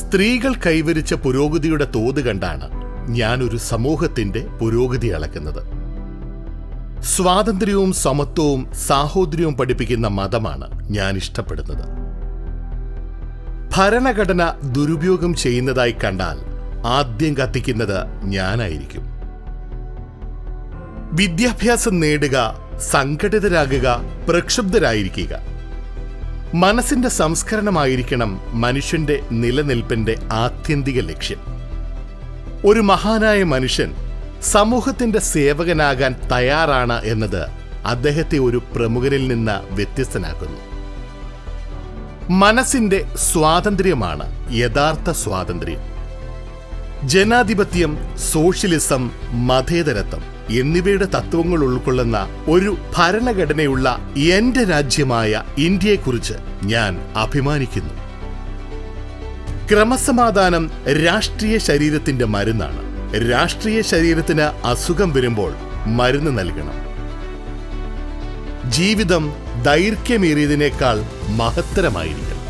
സ്ത്രീകൾ കൈവരിച്ച പുരോഗതിയുടെ തോത് കണ്ടാണ് ഞാനൊരു സമൂഹത്തിന്റെ പുരോഗതി അളക്കുന്നത്. സ്വാതന്ത്ര്യവും സമത്വവും സാഹോദര്യവും പഠിപ്പിക്കുന്ന മതമാണ് ഞാൻ ഇഷ്ടപ്പെടുന്നത്. ഭരണഘടന ദുരുപയോഗം ചെയ്യുന്നതായി കണ്ടാൽ ആദ്യം കത്തിക്കുന്നത് ഞാനായിരിക്കും. വിദ്യാഭ്യാസം നേടുക, സംഘടിതരാകുക, പ്രക്ഷുബ്ധരായിരിക്കുക. മനസ്സിന്റെ സംസ്കരണമായിരിക്കണം മനുഷ്യന്റെ നിലനിൽപ്പിന്റെ ആത്യന്തിക ലക്ഷ്യം. ഒരു മഹാനായ മനുഷ്യൻ സമൂഹത്തിന്റെ സേവകനാകാൻ തയ്യാറാണ് എന്നത് അദ്ദേഹത്തെ ഒരു പ്രമുഖനിൽ നിന്ന് വ്യത്യസ്തനാക്കുന്നു. മനസ്സിന്റെ സ്വാതന്ത്ര്യമാണ് യഥാർത്ഥ സ്വാതന്ത്ര്യം. ജനാധിപത്യം, സോഷ്യലിസം, മതേതരത്വം എന്നിവയുടെ തത്വങ്ങൾ ഉൾക്കൊള്ളുന്ന ഒരു ഭരണഘടനയുള്ള എന്റെ രാജ്യമായ ഇന്ത്യയെക്കുറിച്ച് ഞാൻ അഭിമാനിക്കുന്നു. ക്രമസമാധാനം രാഷ്ട്രീയ ശരീരത്തിന്റെ മരുന്നാണ്. രാഷ്ട്രീയ ശരീരത്തിന് അസുഖം വരുമ്പോൾ മരുന്ന് നൽകണം. ജീവിതം ദൈർഘ്യമേറിയതിനേക്കാൾ മഹത്തരമായിരിക്കണം.